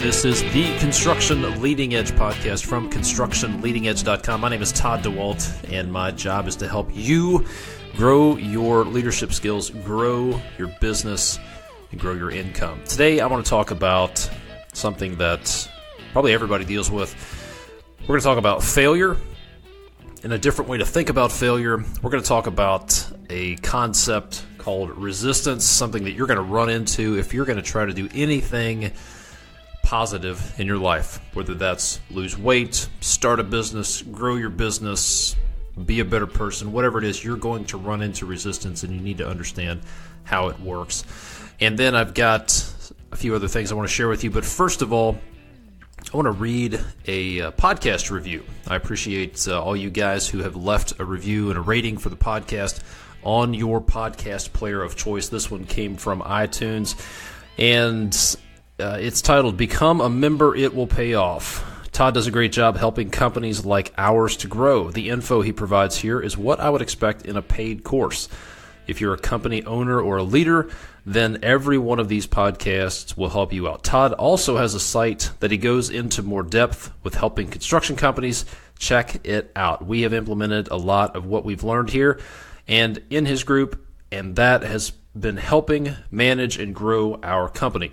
This is the Construction Leading Edge podcast from constructionleadingedge.com. My name is Todd DeWalt, and my job is to help you grow your leadership skills, grow your business, and grow your income. Today, I want to talk about something that probably everybody deals with. We're going to talk about failure and a different way to think about failure. We're going to talk about a concept called resistance, something that you're going to run into if you're going to try to do anything positive in your life, whether that's lose weight, start a business, grow your business, be a better person, whatever it is, you're going to run into resistance, and you need to understand how it works. And then I've got a few other things I want to share with you, but first of all, I want to read a podcast review. I appreciate all you guys who have left a review and a rating for the podcast on your podcast player of choice. This one came from iTunes, and it's titled, Become a Member, It Will Pay Off. Todd does a great job helping companies like ours to grow. The info he provides here is what I would expect in a paid course. If you're a company owner or a leader, then every one of these podcasts will help you out. Todd also has a site that he goes into more depth with helping construction companies. Check it out. We have implemented a lot of what we've learned here and in his group, and that has been helping manage and grow our company.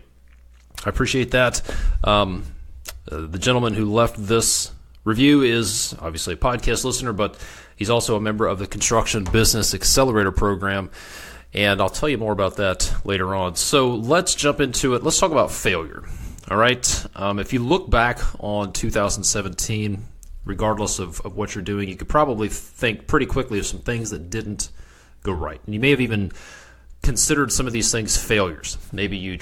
I appreciate that. The gentleman who left this review is obviously a podcast listener, but he's also a member of the Construction Business Accelerator program, and I'll tell you more about that later on. So let's jump into it. Let's talk about failure. All right. If you look back on 2017, regardless of what you're doing, you could probably think pretty quickly of some things that didn't go right. And you may have even considered some of these things failures. Maybe you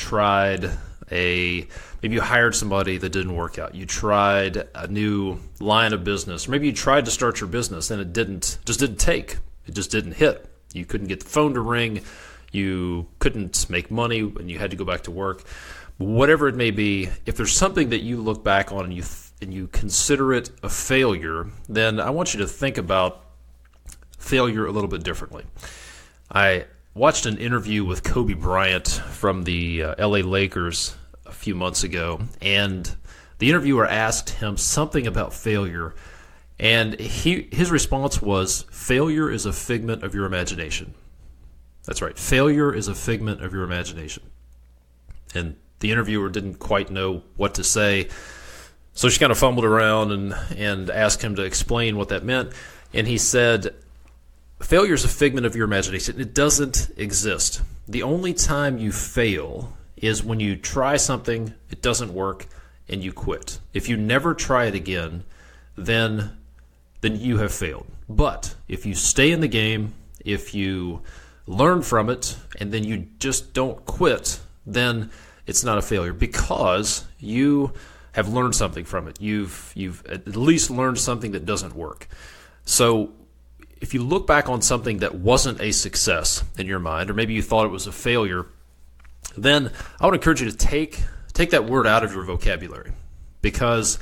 maybe you hired somebody that didn't work out. You tried a new line of business. Or maybe you tried to start your business and it just didn't take. It just didn't hit. You couldn't get the phone to ring. You couldn't make money and you had to go back to work. Whatever it may be, if there's something that you look back on and you consider it a failure, then I want you to think about failure a little bit differently. I watched an interview with Kobe Bryant from the LA Lakers a few months ago, and the interviewer asked him something about failure, and his response was, failure is a figment of your imagination. That's right. Failure is a figment of your imagination. And the interviewer didn't quite know what to say, so she kind of fumbled around and asked him to explain what that meant, and he said, failure is a figment of your imagination. It doesn't exist. The only time you fail is when you try something, it doesn't work, and you quit. If you never try it again, then you have failed. But if you stay in the game, if you learn from it, and then you just don't quit, then it's not a failure because you have learned something from it. You've at least learned something that doesn't work. So if you look back on something that wasn't a success in your mind, or maybe you thought it was a failure, then I would encourage you to take that word out of your vocabulary, because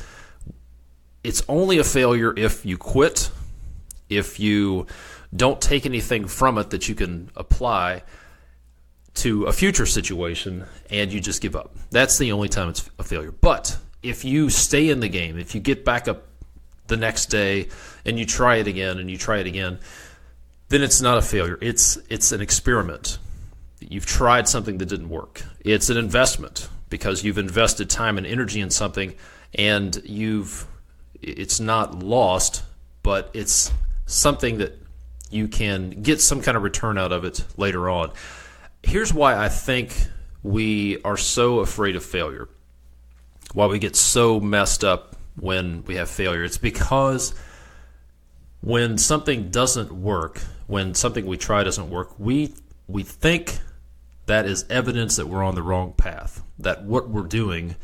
it's only a failure if you quit, if you don't take anything from it that you can apply to a future situation, and you just give up. That's the only time it's a failure. But if you stay in the game, if you get back up the next day and you try it again and you try it again, then it's not a failure. It's an experiment. You've tried something that didn't work. It's an investment because you've invested time and energy in something, and it's not lost, but it's something that you can get some kind of return out of it later on. Here's why I think we are so afraid of failure, why we get so messed up when we have failure. It's because when something doesn't work, when something we try doesn't work, we think that is evidence that we're on the wrong path, that what we're doing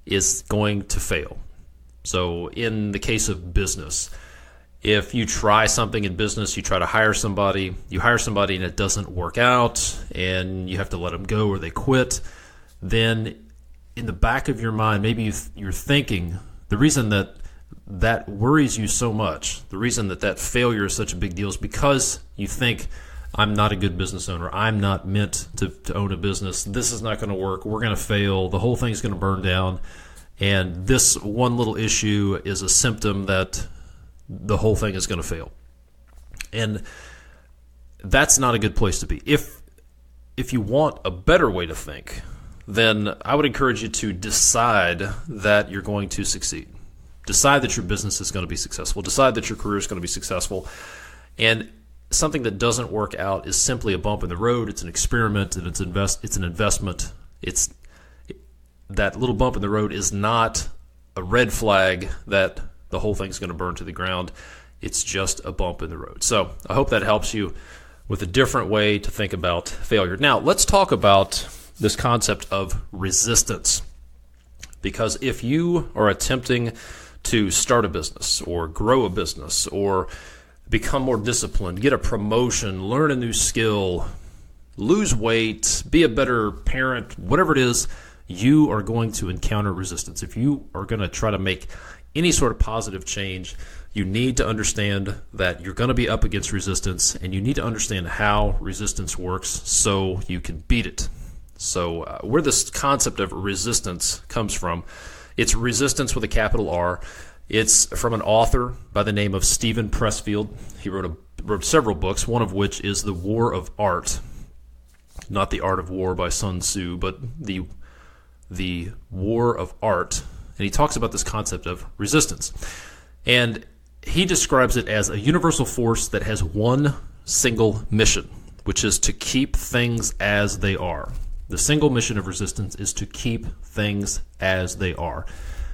is going to fail. So in the case of business, if you try something in business, you try to hire somebody, and it doesn't work out, and you have to let them go or they quit, then in the back of your mind, maybe you're thinking, the reason that worries you so much, the reason that failure is such a big deal is because you think, I'm not a good business owner. I'm not meant to own a business. This is not going to work. We're going to fail. The whole thing's going to burn down. And this one little issue is a symptom that the whole thing is going to fail. And that's not a good place to be. If you want a better way to think, then I would encourage you to decide that you're going to succeed. Decide that your business is going to be successful. Decide that your career is going to be successful. And something that doesn't work out is simply a bump in the road. It's an experiment, and it's an investment. That little bump in the road is not a red flag that the whole thing's going to burn to the ground. It's just a bump in the road. So I hope that helps you with a different way to think about failure. Now, let's talk about this concept of resistance. Because if you are attempting to start a business or grow a business or become more disciplined, get a promotion, learn a new skill, lose weight, be a better parent, whatever it is, you are going to encounter resistance. If you are going to try to make any sort of positive change, you need to understand that you're going to be up against resistance, and you need to understand how resistance works so you can beat it. So where this concept of resistance comes from, it's resistance with a capital R. It's from an author by the name of Steven Pressfield. He wrote several books, one of which is The War of Art. Not The Art of War by Sun Tzu, but the War of Art. And he talks about this concept of resistance. And he describes it as a universal force that has one single mission, which is to keep things as they are. The single mission of resistance is to keep things as they are.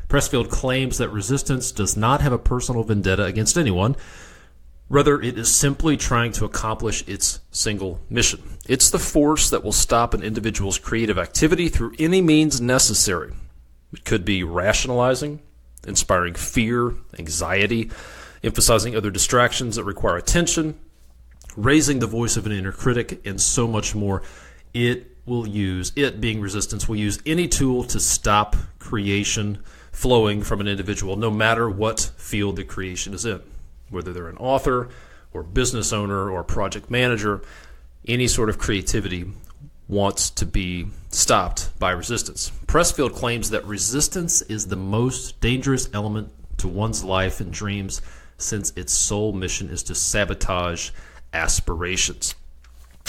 Pressfield claims that resistance does not have a personal vendetta against anyone. Rather, it is simply trying to accomplish its single mission. It's the force that will stop an individual's creative activity through any means necessary. It could be rationalizing, inspiring fear, anxiety, emphasizing other distractions that require attention, raising the voice of an inner critic, and so much more. It being resistance, will use any tool to stop creation flowing from an individual, no matter what field the creation is in. Whether they're an author or business owner or project manager, any sort of creativity wants to be stopped by resistance. Pressfield claims that resistance is the most dangerous element to one's life and dreams, since its sole mission is to sabotage aspirations.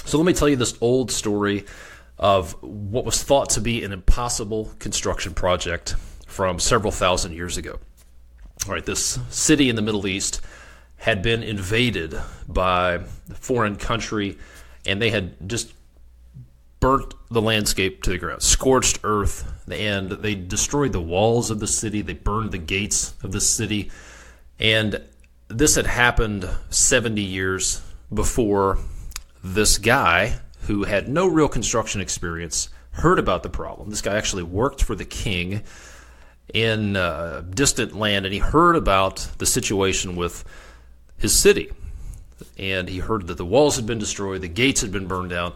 So let me tell you this old story of what was thought to be an impossible construction project from several thousand years ago. All right, this city in the Middle East had been invaded by a foreign country, and they had just burnt the landscape to the ground, scorched earth, and they destroyed the walls of the city. They burned the gates of the city. And this had happened 70 years before this guy, who had no real construction experience, heard about the problem. This guy actually worked for the king in distant land, and he heard about the situation with his city. And he heard that the walls had been destroyed, the gates had been burned down.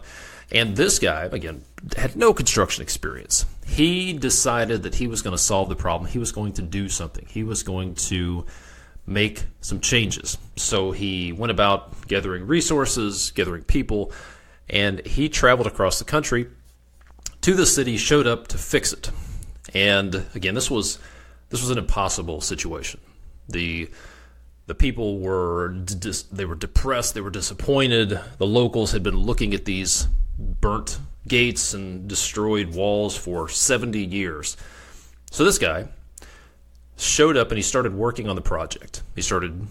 And this guy, again, had no construction experience. He decided that he was going to solve the problem. He was going to do something. He was going to make some changes. So he went about gathering resources, gathering people, and he traveled across the country to the city, showed up to fix it. And again, this was an impossible situation. The people were depressed, they were disappointed. The locals had been looking at these burnt gates and destroyed walls for 70 years. So this guy showed up and he started working on the project. He started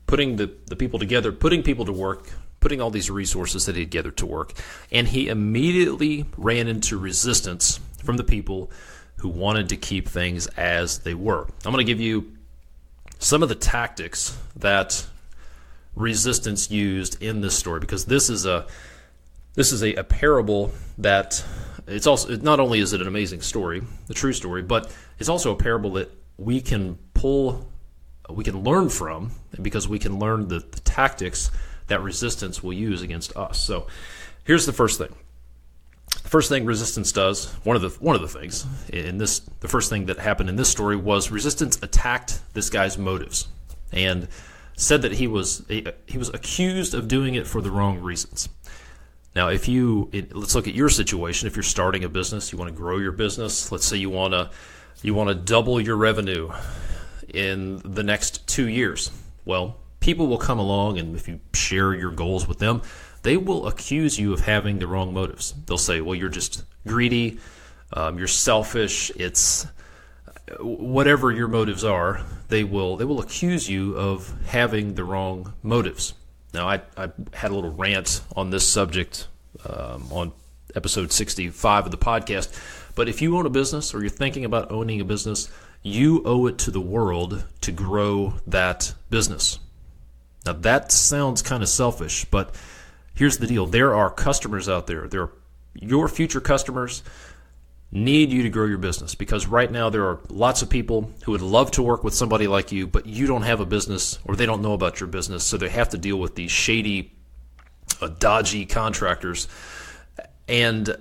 putting the people together, putting people to work, putting all these resources that he had gathered to work. And he immediately ran into resistance from the people who wanted to keep things as they were. I'm going to give you some of the tactics that resistance used in this story, because this is a parable that it's also, not only is it an amazing story, the true story, but it's also a parable that we can learn from, because we can learn the tactics that resistance will use against us. So here's the first thing. The first thing resistance does, one of the things in this, the first thing that happened in this story was resistance attacked this guy's motives and said that he was accused of doing it for the wrong reasons. Now, let's look at your situation. If you're starting a business, you want to grow your business. Let's say you want to You want to double your revenue in the next 2 years. Well, people will come along, and if you share your goals with them, they will accuse you of having the wrong motives. They'll say, well, you're just greedy, you're selfish, it's whatever your motives are, they will accuse you of having the wrong motives. Now, I had a little rant on this subject on episode 65 of the podcast, but if you own a business or you're thinking about owning a business, you owe it to the world to grow that business. Now, that sounds kind of selfish, but here's the deal. There are customers out there. Your future customers need you to grow your business, because right now there are lots of people who would love to work with somebody like you, but you don't have a business or they don't know about your business, so they have to deal with these shady, dodgy contractors, and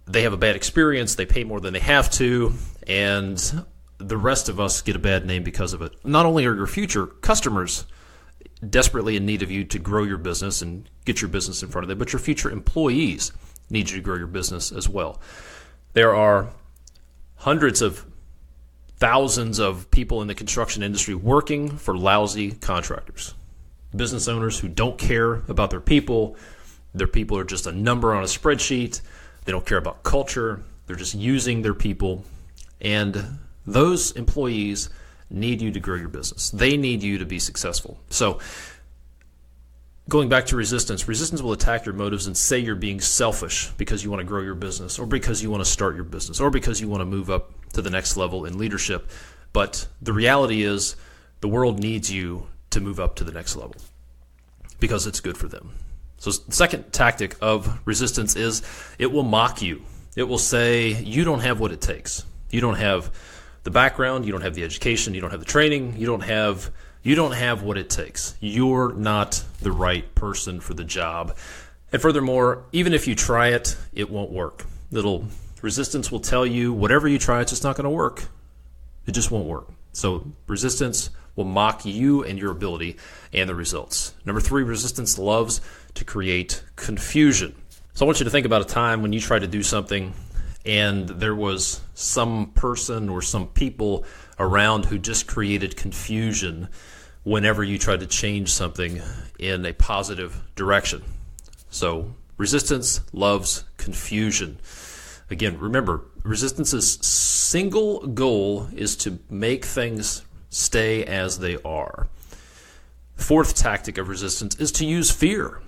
they have a bad experience, they pay more than they have to, and the rest of us get a bad name because of it. Not only are your future customers desperately in need of you to grow your business and get your business in front of them, but your future employees need you to grow your business as well. There are hundreds of thousands of people in the construction industry working for lousy contractors. Business owners who don't care about their people are just a number on a spreadsheet. They don't care about culture. They're just using their people. And those employees need you to grow your business. They need you to be successful. So going back to resistance will attack your motives and say you're being selfish because you want to grow your business, or because you want to start your business, or because you want to move up to the next level in leadership. But the reality is the world needs you to move up to the next level because it's good for them. So the second tactic of resistance is it will mock you. It will say you don't have what it takes. You don't have the background, you don't have the education, you don't have the training, you don't have what it takes. You're not the right person for the job. And furthermore, even if you try it, it won't work. Resistance will tell you whatever you try, it's just not going to work. It just won't work. So resistance will mock you and your ability and the results. Number 3, resistance loves to create confusion. So I want you to think about a time when you tried to do something and there was some person or some people around who just created confusion whenever you tried to change something in a positive direction. So resistance loves confusion. Again, remember, resistance's single goal is to make things stay as they are. Fourth tactic of resistance is to use fear.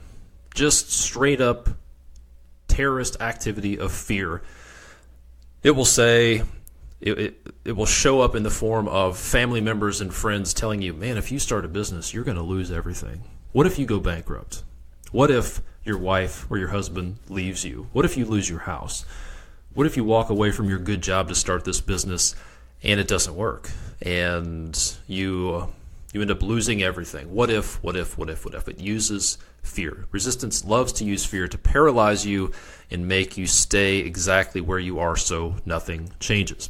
Just straight up terrorist activity of fear. It will say, it will show up in the form of family members and friends telling you, man, if you start a business, you're going to lose everything. What if you go bankrupt? What if your wife or your husband leaves you? What if you lose your house? What if you walk away from your good job to start this business and it doesn't work? And you end up losing everything. What if? It uses fear. Resistance loves to use fear to paralyze you and make you stay exactly where you are so nothing changes.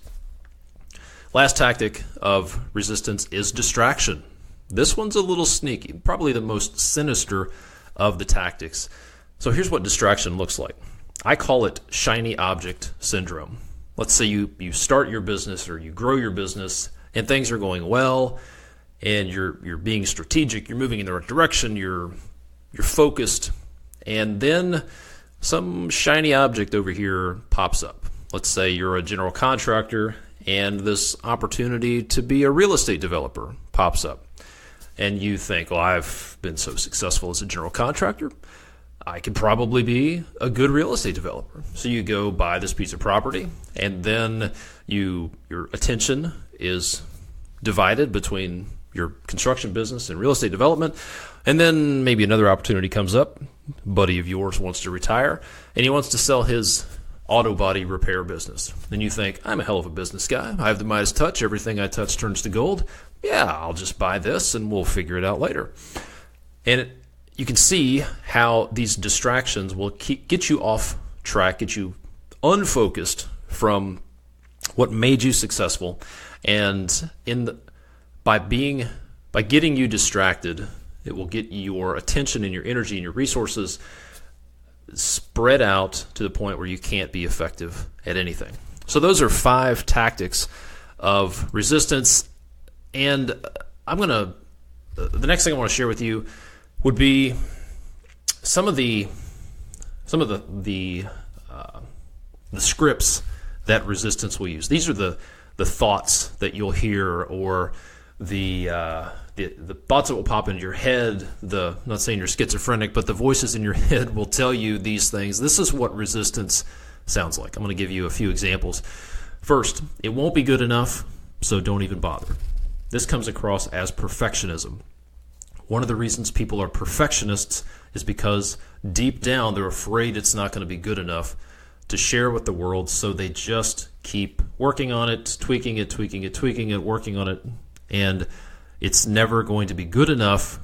Last tactic of resistance is distraction. This one's a little sneaky, probably the most sinister of the tactics. So here's what distraction looks like. I call it shiny object syndrome. Let's say you start your business or you grow your business and things are going well and you're being strategic, you're moving in the right direction, you're focused, and then some shiny object over here pops up. Let's say you're a general contractor and this opportunity to be a real estate developer pops up. And you think, well, I've been so successful as a general contractor, I could probably be a good real estate developer. So you go buy this piece of property, and then your attention is divided between your construction business and real estate development. And then maybe another opportunity comes up. A buddy of yours wants to retire, and he wants to sell his auto body repair business. Then you think, I'm a hell of a business guy. I have the Midas touch. Everything I touch turns to gold. Yeah, I'll just buy this, and we'll figure it out later. And you can see how these distractions will get you off track, get you unfocused from what made you successful. And by getting you distracted, it will get your attention and your energy and your resources spread out to the point where you can't be effective at anything. So those are 5 tactics of resistance. And the next thing I want to share with you would be some of the scripts that resistance will use. These are the thoughts that you'll hear, or the thoughts that will pop into your head. I'm not saying you're schizophrenic, but the voices in your head will tell you these things. This is what resistance sounds like. I'm going to give you a few examples. First, it won't be good enough, so don't even bother. This comes across as perfectionism. One of the reasons people are perfectionists is because deep down they're afraid it's not going to be good enough to share with the world, so they just keep working on it, tweaking it, working on it, and it's never going to be good enough,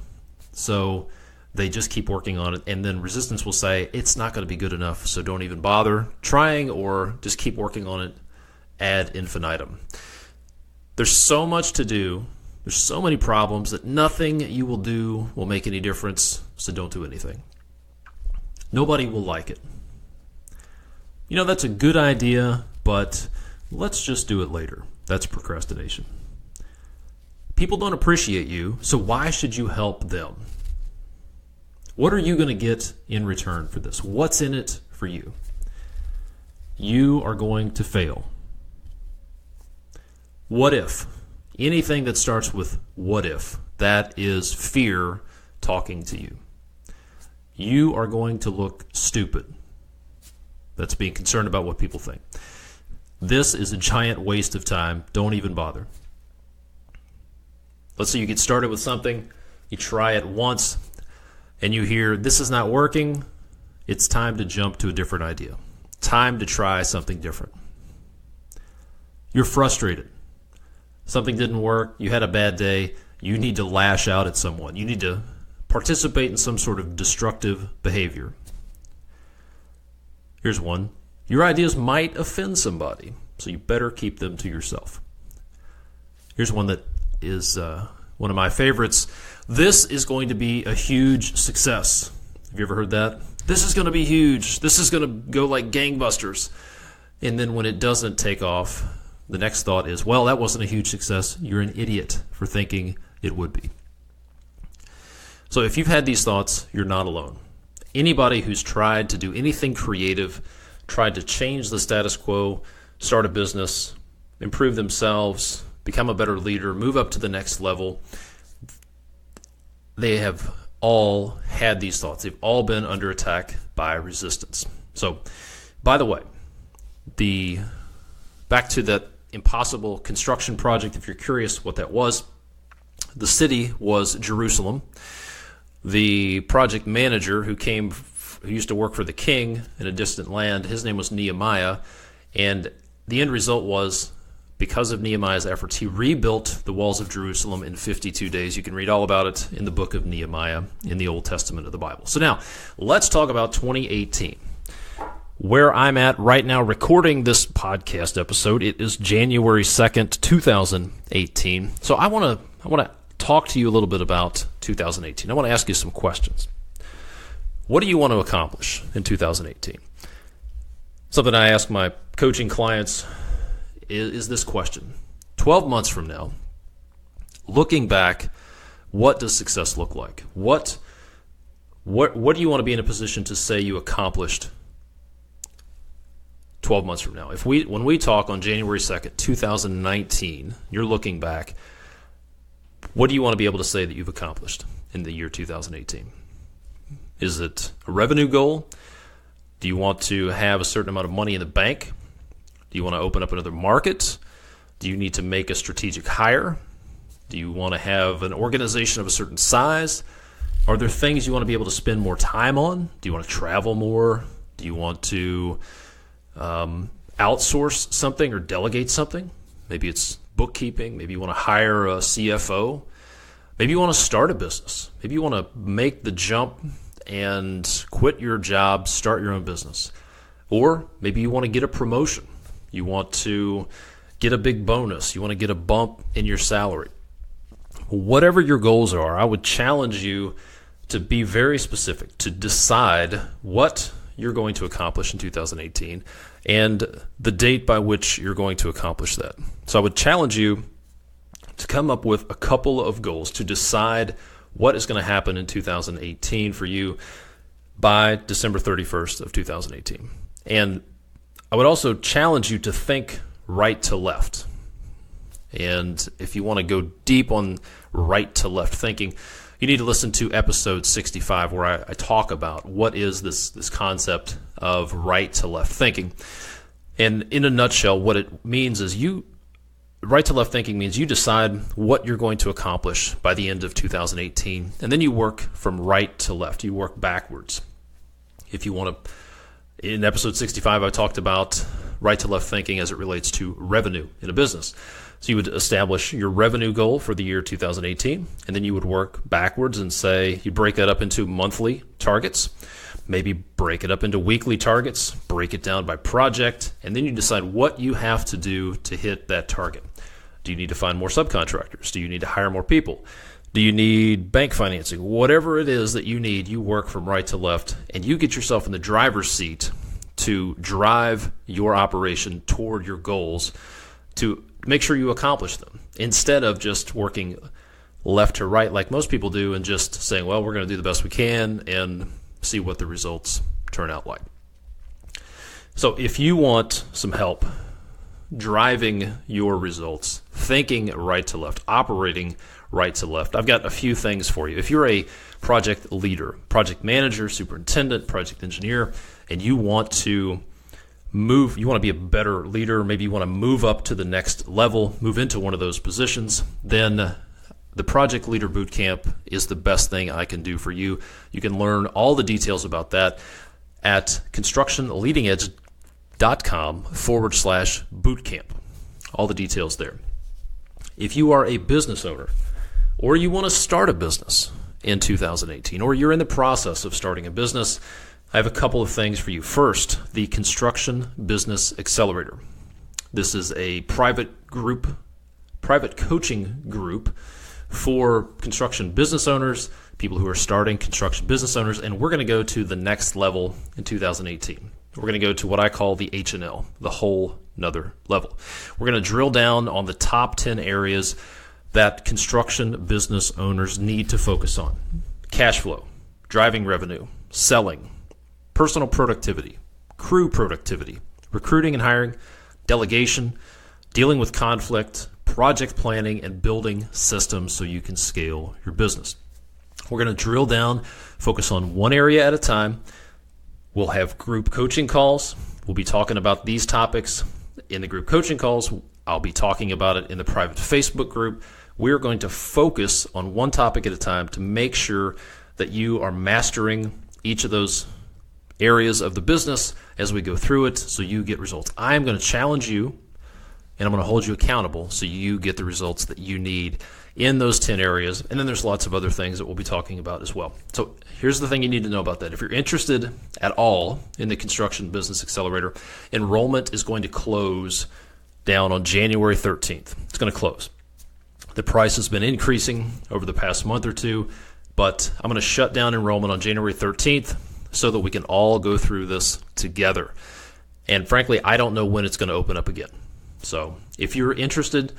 so they just keep working on it. And then resistance will say, it's not going to be good enough, so don't even bother trying, or just keep working on it ad infinitum. There's so much to do. There's so many problems that nothing you will do will make any difference, so don't do anything. Nobody will like it. That's a good idea, but let's just do it later. That's procrastination. People don't appreciate you, so why should you help them? What are you going to get in return for this? What's in it for you? You are going to fail. What if? Anything that starts with what if, that is fear talking to you. You are going to look stupid. That's being concerned about what people think. This is a giant waste of time. Don't even bother. Let's say you get started with something, you try it once, and you hear, this is not working. It's time to jump to a different idea. Time to try something different. You're frustrated. Something didn't work. You had a bad day. You need to lash out at someone. You need to participate in some sort of destructive behavior. Here's one. Your ideas might offend somebody, so you better keep them to yourself. Here's one that is one of my favorites. This is going to be a huge success. Have you ever heard that? This is going to be huge. This is going to go like gangbusters. And then when it doesn't take off, the next thought is, well, that wasn't a huge success. You're an idiot for thinking it would be. So if you've had these thoughts, you're not alone. Anybody who's tried to do anything creative, tried to change the status quo, start a business, improve themselves, become a better leader, move up to the next level, they have all had these thoughts. They've all been under attack by resistance. So, by the way, back to that impossible construction project, if you're curious what that was, the city was Jerusalem. The project manager who used to work for the king in a distant land, his name was Nehemiah, and the end result was, because of Nehemiah's efforts, he rebuilt the walls of Jerusalem in 52 days. You can read all about it in the book of Nehemiah in the Old Testament of the Bible. So now, let's talk about 2018. Where I'm at right now recording this podcast episode, it is January 2nd, 2018. So I want to talk to you a little bit about 2018. I want to ask you some questions. What do you want to accomplish in 2018? Something I ask my coaching clients is this question. 12 months from now, looking back, what does success look like? What do you want to be in a position to say you accomplished 12 months from now? When we talk on January 2nd, 2019, you're looking back, what do you want to be able to say that you've accomplished in the year 2018? Is it a revenue goal? Do you want to have a certain amount of money in the bank? Do you want to open up another market? Do you need to make a strategic hire? Do you want to have an organization of a certain size? Are there things you want to be able to spend more time on? Do you want to travel more? Do you want to outsource something or delegate something? Maybe it's bookkeeping. Maybe you want to hire a CFO. Maybe you want to start a business. Maybe you want to make the jump and quit your job, start your own business. Or maybe you want to get a promotion. You want to get a big bonus. You want to get a bump in your salary. Whatever your goals are, I would challenge you to be very specific, to decide what you're going to accomplish in 2018 and the date by which you're going to accomplish that. So I would challenge you to come up with a couple of goals to decide what is going to happen in 2018 for you by December 31st of 2018. And I would also challenge you to think right to left. And if you want to go deep on right to left thinking, you need to listen to episode 65 where I talk about what is this concept of right to left thinking. And in a nutshell, what it means is right to left thinking means you decide what you're going to accomplish by the end of 2018, and then you work from right to left. You work backwards. If you want to, in episode 65, I talked about right to left thinking as it relates to revenue in a business. So you would establish your revenue goal for the year 2018, and then you would work backwards and say you break that up into monthly targets, maybe break it up into weekly targets, break it down by project, and then you decide what you have to do to hit that target. Do you need to find more subcontractors? Do you need to hire more people? Do you need bank financing? Whatever it is that you need, you work from right to left, and you get yourself in the driver's seat to drive your operation toward your goals to make sure you accomplish them, instead of just working left to right like most people do and just saying, well, we're going to do the best we can and see what the results turn out like. So if you want some help driving your results, thinking right to left, operating right to left, I've got a few things for you. If you're a project leader, project manager, superintendent, project engineer, and you want to be a better leader, maybe you want to move up to the next level, move into one of those positions, then the Project Leader Bootcamp is the best thing I can do for you. You can learn all the details about that at constructionleadingedge.com/bootcamp. All the details there. If you are a business owner or you want to start a business in 2018, or you're in the process of starting a business, I have a couple of things for you. First, the Construction Business Accelerator. This is a private coaching group for construction business owners, people who are starting construction business owners, and we're going to go to the next level in 2018. We're going to go to what I call the H&L, the whole nother level. We're going to drill down on the top 10 areas that construction business owners need to focus on. Cash flow, driving revenue, selling, personal productivity, crew productivity, recruiting and hiring, delegation, dealing with conflict, project planning, and building systems so you can scale your business. We're going to drill down, focus on one area at a time. We'll have group coaching calls. We'll be talking about these topics in the group coaching calls. I'll be talking about it in the private Facebook group. We're going to focus on one topic at a time to make sure that you are mastering each of those areas of the business as we go through it so you get results. I am going to challenge you and I'm going to hold you accountable so you get the results that you need in those 10 areas. And then there's lots of other things that we'll be talking about as well. So here's the thing you need to know about that. If you're interested at all in the Construction Business Accelerator, enrollment is going to close down on January 13th. It's going to close. The price has been increasing over the past month or two, but I'm going to shut down enrollment on January 13th so that we can all go through this together. And frankly, I don't know when it's going to open up again. So if you're interested,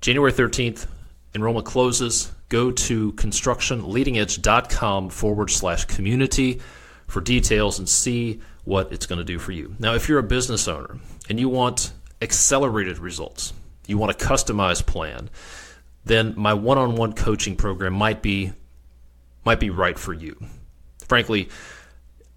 January 13th, enrollment closes. Go to constructionleadingedge.com/community for details and see what it's going to do for you. Now, if you're a business owner and you want accelerated results, you want a customized plan, then my one-on-one coaching program might be right for you. Frankly,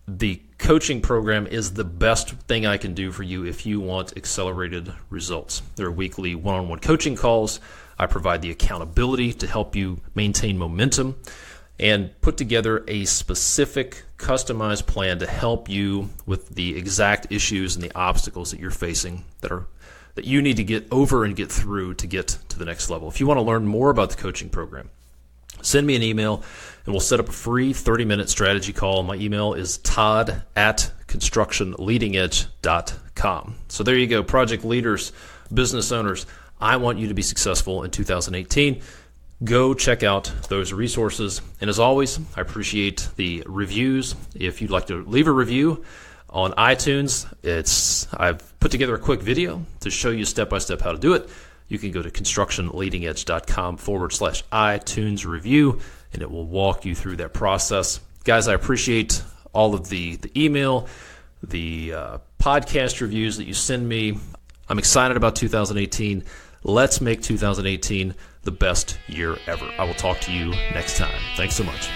the coaching program is the best thing I can do for you if you want accelerated results. There are weekly one-on-one coaching calls. I provide the accountability to help you maintain momentum and put together a specific customized plan to help you with the exact issues and the obstacles that you're facing that you need to get over and get through to get to the next level. If you want to learn more about the coaching program, send me an email and we'll set up a free 30-minute strategy call. My email is todd@constructionleadingedge.com. So there you go, project leaders, business owners. I want you to be successful in 2018. Go check out those resources. And as always, I appreciate the reviews. If you'd like to leave a review, On iTunes, I've put together a quick video to show you step-by-step how to do it. You can go to constructionleadingedge.com/iTunes review, and it will walk you through that process. Guys, I appreciate all of the email, the podcast reviews that you send me. I'm excited about 2018. Let's make 2018 the best year ever. I will talk to you next time. Thanks so much.